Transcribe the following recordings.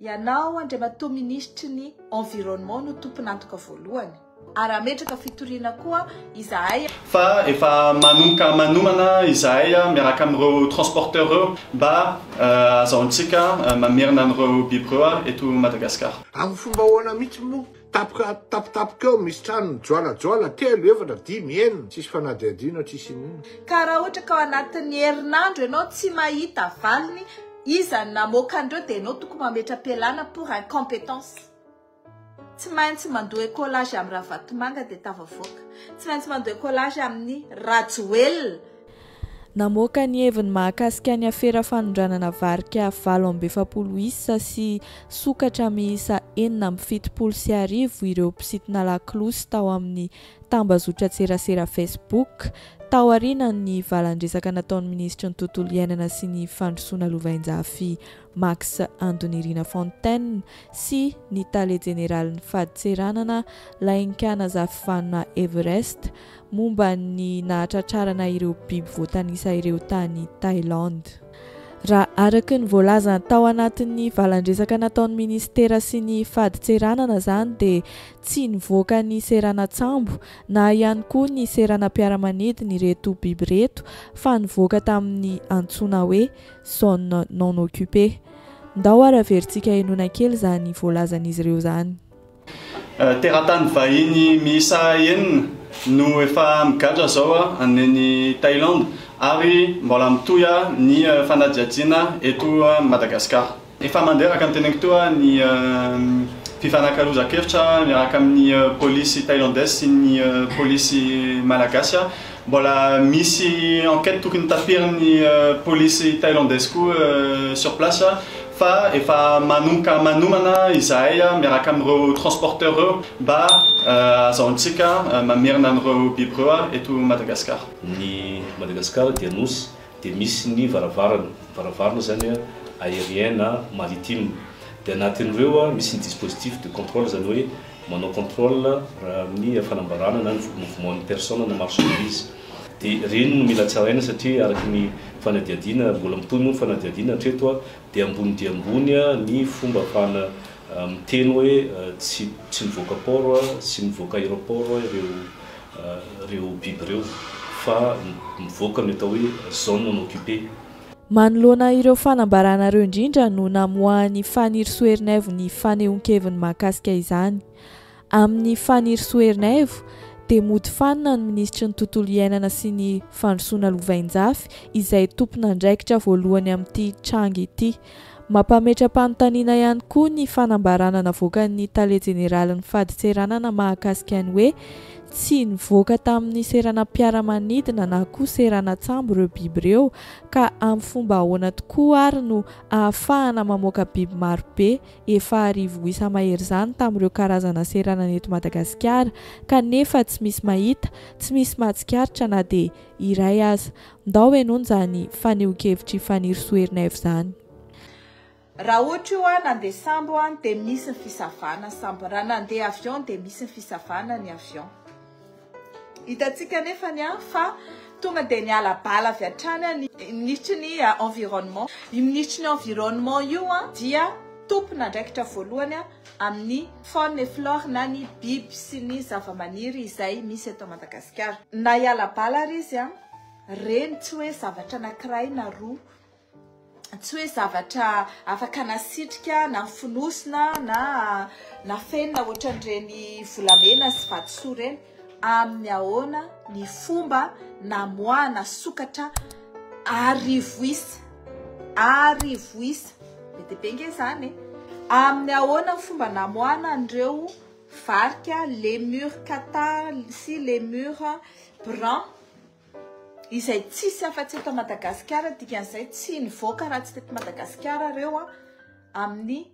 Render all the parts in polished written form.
Ianao andray matoa ministry ny environnement no tompon'antoka voalohany. Ary ametraka fitoriana koa izahay fa efa manomana izahay miaraka amin'ireo transporteur reo mba azahoantsika mamerina an'ireo biby reo eto Madagasikara. Amin'ny fomba ahoana mihitsy moa tapitapoka eo misy trano joalajoala telo efatra dimy enina tsisy fanadihadiana tsisy inona. Ka raha ohatra ka ao anatin'ny herinandro ianao tsy mahita valiny iza namoaka andreo dia ianao tokony mametra-pialana pour incompétence. Tsy maintsy mandoa écolage amin'ny raha vatomanga dia tafavoaka. Tsy maintsy mandoa écolage amin'ny rajoelina. Namoaka ny heviny mahakasika ny afera fanondranana varika 720 isa sy sokatra miisa 470 ireo mpisintona lakolosy tao amin'ny tambazotra-tserasera Facebook tao aorian'ny valandresaka nataon'ny ministra ny tontolo iainana sy ny fandrosoana lovainjafy Max Andonirina Fontaine sy ny tale generalin'ny faditseranana lainkana zafivanina Everest momba ny nahatratrarana ireo biby voatanisa ireo tany Thaïlande. Raha araky ny voalaza tao anatin'ny valandresaka nataon'ny ministera sy ny faditseranana zany dia tsy nivoaka ny seranatsambo na ihany koa ny seranam-piaramanidina ireto biby reto fa nivoaka tamin'ny antsoina hoe zone non occupée. Ndao araveritsika enona kely zany voalazan'izy ireo zany. Teratany vahiny miisa enina no efa migadra zao any Thaïlande ary mbola mitoya ny fanadihadiana eto Madagasikara. Efa manderaka ny teneniko toa ny fifanakaloza-kevitra miaraka amin'ny polisy thaïlandaise sy ny polisy malagasy. Mbola misy enquête tokony tapirin'ny polisy thaïlandaise koa sur place fa efa manomana izahay miaraka amin'ireo transporteur reo mba azahoantsika mamerina an'ireo biby reo eto Madagasikara. Ny Madagasikara dia nosy dia misy ny varavarana zany aérienne maritime dia anatin'ireo misy ny dispositif de contrôle zany hoe manao contrôle amin'ny fanambarana na ny mouvement personne na marchandise. Dia reny no mila tsaraina satria araky ny fanadihadiana mbola mitohy moa fanadihadiana hatreto dia ambony dia ambony ny fomba ahafahana miteny hoe tsy mivoaka port sy mivoaka aéroport ireo biby ireo fa mivoaka ny atao hoe zone non occupée. Manoloana ireo fanambarana ireo indrindra no namoahany Faniry Soerinaivo ny fanehoan-keviny mahakasika izany. Amin'ny Faniry Soerinaivo dia mody fanina ny ministra ny tontolo iainana sy ny fandrosoana lovainjafy izay tompon'andraikitra voalohany amin'ity trangy ity. Mampametra-panontaniana ihany koa ny fanambarana navoakan'ny tale generalin'ny faditseranana mahakasika ny hoe tsy nivoaka tamin'ny seranam-piaramanidina na koa seranatsambo ireo biby ireo ka amin'ny fomba ahoana tokoa ary no ahafahana mamoaka biby marobe efa 1000 isa mahery zany tamin'ireo karazana serana eto Madagasikara kanefa tsy misy mahita, tsy misy mahatsikaritra na dia iray aza. Ndao enony zany fanehoan-kevitry Faniry Soerinaivo zany. Raha ohatra io nandeha sambo dia misy ny fisavana sambo, raha nandeha avion dia misy ny fisavana ny avion. Hitantsika nefa fa tonga dia niala bala avy hatrany ny ministry ny environnement. Io ministry ny environnement io dia tompon'andraikitra voalohany amin'ny faune et flore na ny biby sy ny zavamaniry izay misy eto Madagasikara. Na hiala bala ary izy reny tsy hoe zavatra anankiray na roa, tsy hoe zavatra afaka nasitrika na fonosina na fenina ohatran'ireny volamena sy vatosoa reny. Amin'ny ahoana ny fomba namoahana sokatra 1000 isa be dia be zany. Amin'ny ahoana ny fomba namoahana andreo varika lémur catar sy lémur brun izay tsisy afa-tsy eto Madagasikara, dikan'izay tsy nivoaka raha tsy teto Madagasikara reo amin'ny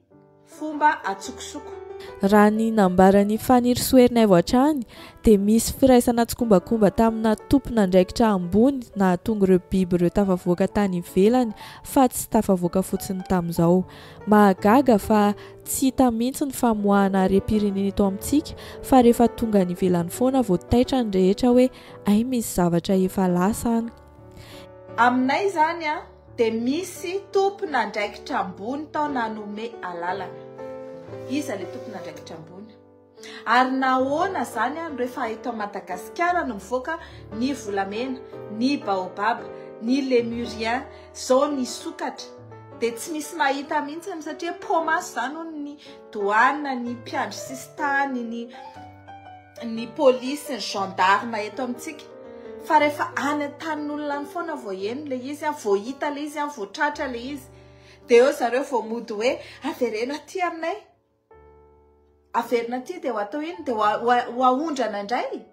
fomba atsokosoko. Raha ny nambaran'ny Faniry Soerinaivo hatrany dia misy firaisana tsokombakomba tamina tompon'andraikitra ambony na tonga ireo biby ireo tafavoaka tany ivelany fa tsy tafavoaka fotsiny tamin'izao. Mahagaga fa tsy hita mihitsy ny famoahana harem-pirenena eto amintsika fa rehefa tonga any ivelany foana vao taitra ny rehetra hoe ay misy zavatra efa lasa any. Aminay zany dia misy tompona andraikitra ambony tao nanome alalana. Iza ilay tompona andraikitra ambony? Ary nahoana zany a rehefa eto Madagasikara no mivoaka ny volamena, ny baobab, ny lémurien, zao ny sokatra. Dia tsy misy mahita mihitsy satria pomaso zany hono ny douane, ny mpiandry sistany, ny polisy, ny gendarme eto amintsika. Fa rehefa any an-tanin'olona ny foana vao eno le izy, vao hita le izy, vao tratra le izy. Dia eo zareo vao mody hoe averena aty aminay. Averina aty dia ho atao iny dia ho ahondrana indray.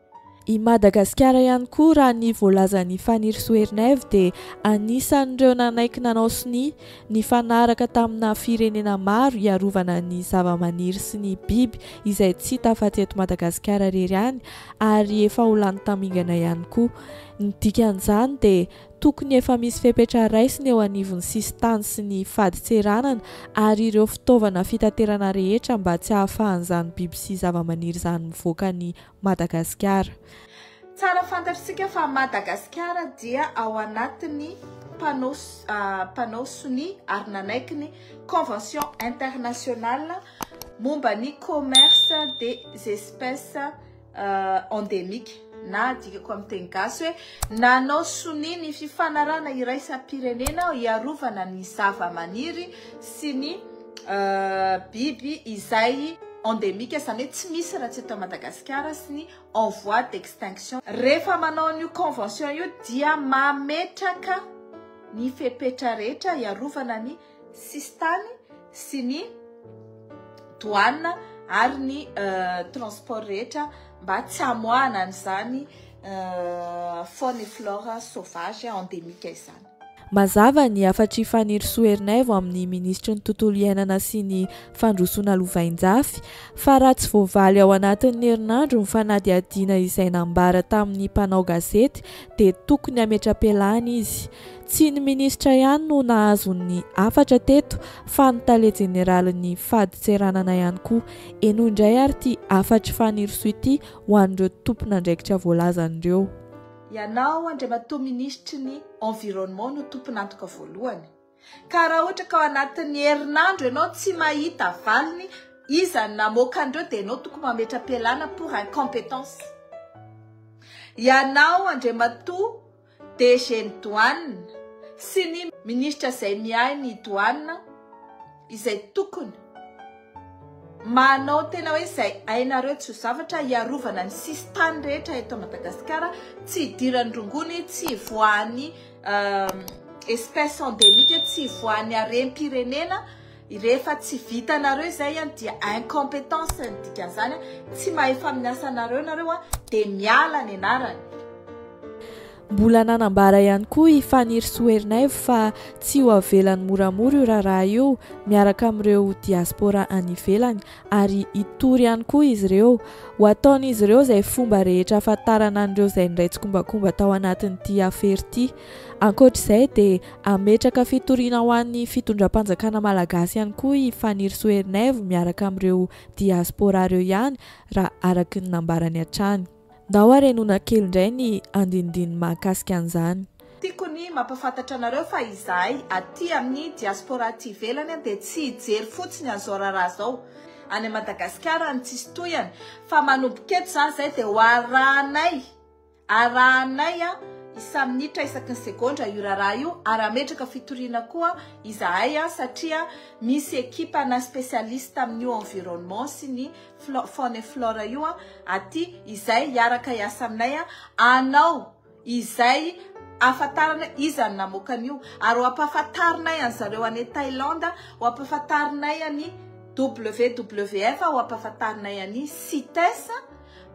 I Madagasikara ihany koa raha ny voalazan'ny Fanir Soerneve dia anisan'ireo nanaiky nanao siny ny fanaraka tamina firenena maro iarovana ny zavamaniry sy ny biby izay tsy hita afa-tsy eto Madagasikara rery ihany ary efa ho lany tamingana ihany koa. Ny dikan'izany dia tokony efa misy fepetra raisiny eo anivon'ny sistany sy ny faditseranana ary ireo fitaovana fitaterana rehetra mba tsy hahafahan'izany biby sy zavamaniry izany mivoaka ny Madagasikara. Tsara fantatsika fa Madagasikara dia ao anatin'ny panao sony ary nanaiky ny convention internationale momba ny commerce des espèces endémiques. Na dikako amin'ny teny gasy hoe nanao sony ny fifanarana iraisam-pirenena iarovana ny zavamaniry sy ny biby izay endémique, izany hoe tsy misy raha tsy eto Madagasikara sy ny en voie d'extinction. Rehefa manao an'io convention io dia mametraka ny fepetra rehetra iarovana ny sistany sy ny douane ary ny transport rehetra mba tsy hamoana an'izany faune et flore sauvage endémique izany. Mazava ny afatry Fanir Soerneve amin'ny ministry ny tontolo iainana sy ny fandrosoana lovain-jafy fa raha tsy voavaly ao anatin'ny herinandro ny fanadihadiana izay nambara tamin'ny mpanao gazety dia tokony hametra-pialana izy. Tsy ny ministra ihany no nahazo ny afatra teto fa ny tale jeneralin'ny faditseranana ihany koa. Eno indray ary ty afatry Fanir Soity ho an'ireo tompona andraikitra voalazan'ireo. Ianao andriamatoa ministry ny environnement no tompon'antoka voalohany. Ka raha ohatra ka ao anatin'ny herinandro ianao tsy mahita valiny, iza namoaka andreo dia ianao tokony mametra-pialana pour incompétence. Ianao andriamatoa DG ny douane sy ny ministra izay miahy ny douane izay tokony manao tena hoe izay ainareo tsy ho zavatra iarovana ny sistany rehetra eto Madagasikara, tsy hidiran'ny rongony, tsy hivoahan'ny espèce endémique, tsy hivoahan'ny harem-pirenena. Rehefa tsy vitanareo izay dia incompétence ny dikan'izany, tsy mahefa amin'ny asanareo nareo dia miala ny anarany. Mbola nanambara ihany koa i Fanir Soerneve fa tsy ho avelan'ny moramora io raharaha io miaraka amin'ireo diaspora any ivelany ary hitory ihany koa izy ireo. Ho ataon'izy ireo izay fomba rehetra ahafantarana an'ireo izay indray tsy kombakomba tao anatin'ity afery ity. Ankoatr'izay dia ametraka fitoriana ho an'ny fitondram-panjakana malagasy ihany koa i Fanir Soerneve miaraka amin'ireo diaspora ireo ihany raha araky ny nambarany hatrany. Ndao arenona kely indray ny andindiny mahakasika an'izany. Tiako ny mampafantatra anareo fa izahay aty amin'ny diaspora aty ivelany dia tsy hijery fotsiny an'izao raharaha zao. Any Madagasikara ny tsisy toyany fa manomboka eto izany izay dia ho arahanay isa minitra isaky ny segondra io raharaha io ary ametraka fitoriana koa izahay satria misy ekipa na spécialiste amin'io environnement sy ny faune et flore io aty izay hiaraka hiasa aminay anao izay afatarana iza ny namoaka an'io ary ho ampahafantarinay an'zareo any Thaïlande, ho ampahafantarinay any WWF, ho ampahafantarinay any CITES.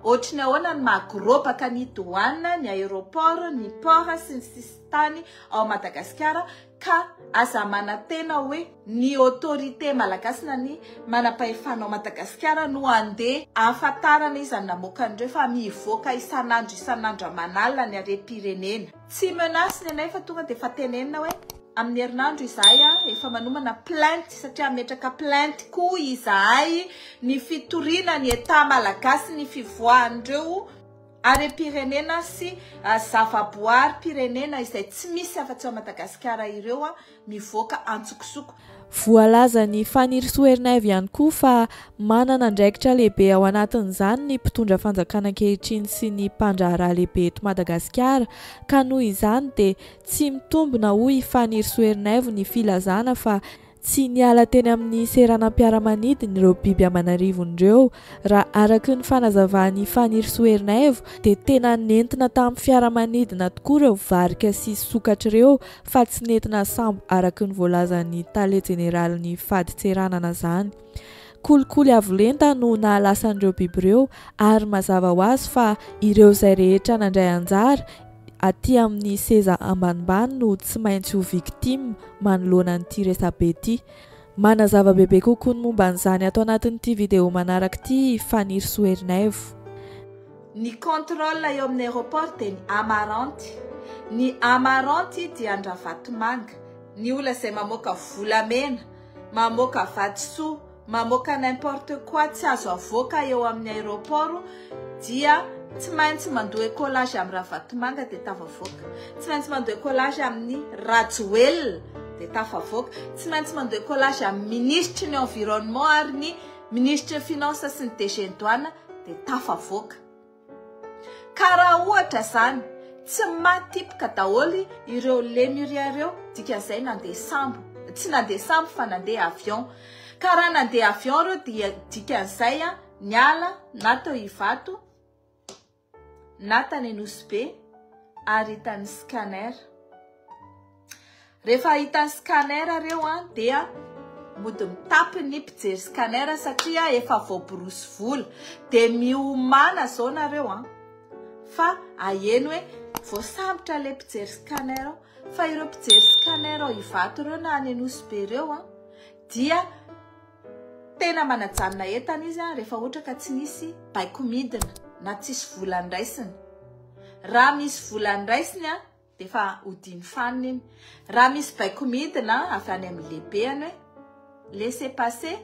Ohatrany ahoana ny mahagoropaka ny douane, ny aéroport, ny port sy ny sistany ao Madagasikara ka aza manantena hoe ny autorité malagasy na ny manam-pahefana ao Madagasikara no andeha ahafantarana izy namoaka andreo fa mivoaka isanandro manala ny harem-pirenena. Tsy menace ny anay fa tonga dia fa tenenina hoe amin'ny herinandro izahay efa manomana plainte satria ametraka plainte koa izahay ny fitoriana ny état malagasy ny fivoahandreo Arem-pirenena sy zavaboary-pirenena izay tsy misy afa-tsy ao Madagasikara ireo mivoaka antsokosoko. Voalaza ny Fanny Soerneve ihany koa fa manana andraikitra lehibe ao anatin'izany ny mpitondra fanjakana ankehitriny sy ny mpandraharaha lehibe eto Madagasikara, ka noho izany dia tsy mitombina hoy Fanny Soerneve ny filazana fa tsy niala teny amin'ny seranam-piaramanidina ireo biby aman'arivon'ireo. Raha araky ny fanazavahan'ny Fanny Soerneve dia tena nentina tamin'ny fiaramanidina tokoa ireo varika sy sokatra ireo fa tsy nentina sambo araky ny voalazan'ny tale jeneralin'ny fady tseranana zany. Kolikoly avolenta no nahalasan'ireo biby ireo ary mazava ho azy fa ireo izay rehetra nandray anjara aty amin'ny seza ambanimbany no tsy maintsy ho victime manoloana n'ity resabe ity. Manazava bebe kokoa ny momba an'izany ato anatin'ity video manaraka ity Fanny Soerneve. Ny contrôle eo amin'ny aéroport dia ny amaranty. Ny amaranty dia andravatomanga. Ny olona izay mamoaka volamena, mamoaka vatosoa, mamoaka n'importe quoi tsy azo avoaka eo amin'ny aéroport dia tsy maintsy mandoa collage amin'ny ravatomanga dia tafavoaka. Tsy maintsy mandoa collage amin'ny rajoel dia tafavoaka. Tsy maintsy mandoa collage amin'ny ministre ny environnement ary ny ministre finance sy ny DG douane dia tafavoaka. Ka raha ohatra zany tsy matipika daholo ireo lemuria ireo dikan'izay nandeha sambo, tsy nandeha sambo fa nandeha avion. Ka raha nandeha avion ireo dia dikan'izay niala na tao Ivato na tany Nosy ary hitany scanner. Rehefa hitany scanner ireo dia mody mitapy ny mpijery scanner satria efa voaborosy vola dia miomana zao nareo fa aheno hoe voasambotra le mpijery scanner fa ireo mpijery scanner ao Ivato ireo na any Nosy ireo dia tena manajanona entana izy rehefa ohatra ka tsy nisy baiko midina na tsisy vola andraisiny. Raha misy vola andraisiny dia fa hodiny faniny iny. Raha misy baiko midina avy any amin'ny lehibeany hoe laissez passer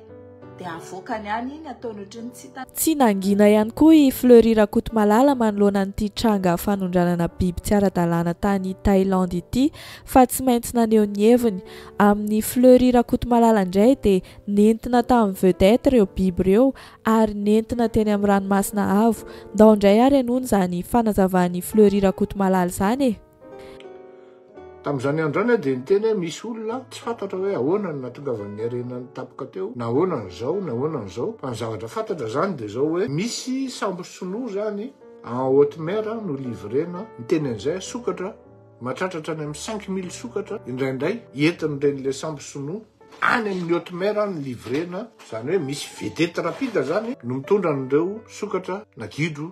dia avoakany any iny ataony ohatrany tsy hitany. Tsy nangina ihany koa i Fleury Rakotomalala manoloana an'ity tranga fanondranana biby tsy ara-dalàna tany Thaïlande ity fa tsy maintsy naneho ny heviny. Amin'ny Fleury Rakotomalala indray dia nentina tamin'ny vedette ireo biby ireo ary nentina teny amin'ny ranomasina avo. Ndao indray ary anono zany fanazavahan'ny Fleury Rakotomalala zany tamin'izany androny dia niteny misy olona tsy fantatra hoe ahoana no nahatongavan'ny arenany tapoka teo na ahoana n'izao fa ny zavatra fantatra zany dia zao hoe misy sambo sinoa zany en haute mer no livrena niteny an'izay sokatra matratratra any amin'ny 5000 sokatra indraindray entin'ireny le sambo sinoa any amin'ny haute mer no livrena, zany hoe misy vedette rapide zany no mitondra an'ireo sokatra na gidro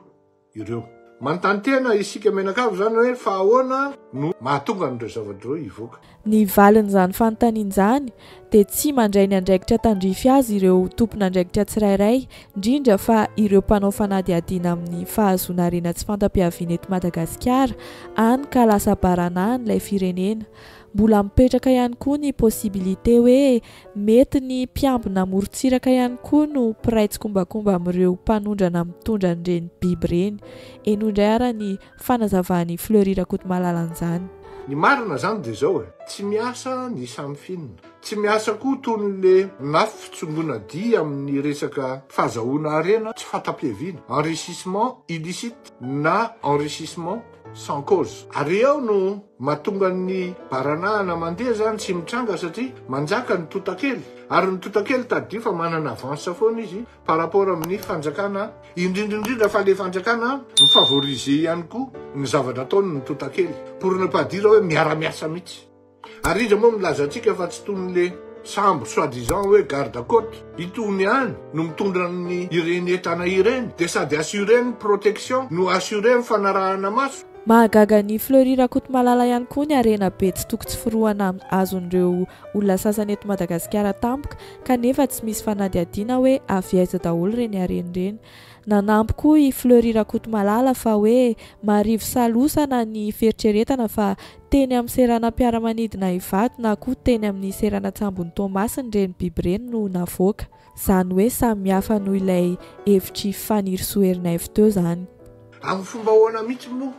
ireo. Manontany tena isika menakavy zany hoe fa ahoana no mahatonga an'ireo zavatra ireo hivoaka. Ny valin'izany fanontanian'izany dia tsy mandray ny andraikitra tandrify azy ireo tompon'andraikitra tsirairay, indrindra fa ireo mpanao fanadihadiana amin'ny fahazoana harena tsy fantam-piaviana eto Madagasikara any ka lasa baranan'ilay firenena. Mbola mipetraka ihany koa ny posibilite hoe mety ny mpiambina morontsiraka ihany koa no mpiray tsikombakomba amin'ireo mpanondrana mitondra an'ireny biby ireny. Eno indray ara ny fanazavahan'ny Fleury Rakotomalala an'izany. Ny marina zany dia zao tsy miasa ny samifinina, tsy miasa koa toy le nafy fitsongona dia amin'ny resaka fahazahoana harena tsy fatam-piaviana, enrichissement illicite na enrichissement sans cause. Ary eo no mahatonga ny baranahana mandeha zany tsy mitranga satria manjaka ny totakely ary ny totakely tadio fa manana avance foana izy par rapport amin'ny fanjakana, indrindrindrindra fa le fanjakana mifavorize ihany koa ny zavatra ataony ny totakely pour ne pas dire hoe miara-miasa mihitsy. Ary indra moa milaza antsika fa tsy toy le sambo soi-disant hoe garde côte itony any no mitondra ny ireny entana ireny dia sady assureny protection no assureny fanarahana maso. Mahagaga ny Fleury Rakotomalala ihany koa ny arena be tsy toko tsy firohana azon'ireo olona sasany eto Madagasikara tampoka kanefa tsy misy fanadihadiana hoe avy aiza daholo ireny arena ireny. Nanampy koa i Fleury Rakotomalala fa hoe marivo salosana ny feritreretana fa teny amin'ny seranam-piaramanidina Ivato na koa teny amin'ny seranantsambon'ny Tomasiny ireny biby ireny no navoaka. Zany hoe samy hafa noho ilay hevitry Fanny Soerneve teo zany. amin'ny fomba ahoana mihitsy moa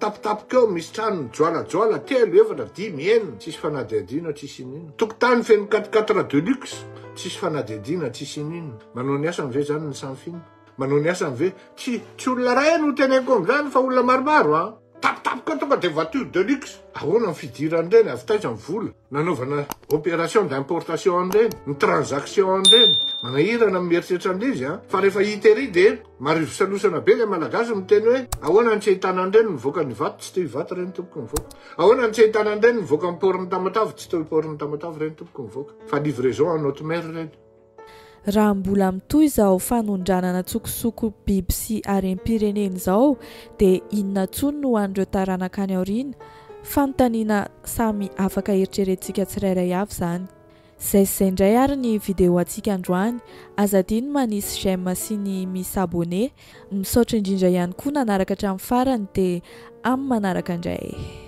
tapitapika eo misy trano joalajoala 3 efatra 5 enina tsisy fanadihadiana tsisy inina tokotany feno 4 de luxe tsisy fanadihadiana tsisy inina manao ny asany ve zany ny samfina manao ny asany ve tsy olona ray no teneko am'izany fa olona maromaro a tapitapika tonga de voiture de luxe ahoana ny fidirany reny avy taiza ny vola nanaovana opération d'importation an'ireny ny transaction an'ireny manahirana mieritreritra an'izy a fa rehefa hita ery de marivosalosana be le malagasy miteny hoe ahoana ny tsy ahitana an'ireny mivoaka ny vato tsy teo hivato reny tompoko mivoaka ahoana ny tsy ahitana an'ireny mivoaka ny porny tamatavy tsy teo hiporny tamatavy reny tompoko mivoaka fa livraison en haute mer reny. Raha mbola mitoy izao fanondranana tsokosoko biby sy harem-pirenena izao dia inona tsony no hoan'ireo taranaka any aoriana fanontaniana samy afaka eritreretintsika tsirairay avy izany. Izay indray ary ny video antsika androany aza tiany manisy j'aime sy ny misabone misaotra indrindra ihany koa nanaraka hatramin'ny farany dia amin'ny manaraka indray.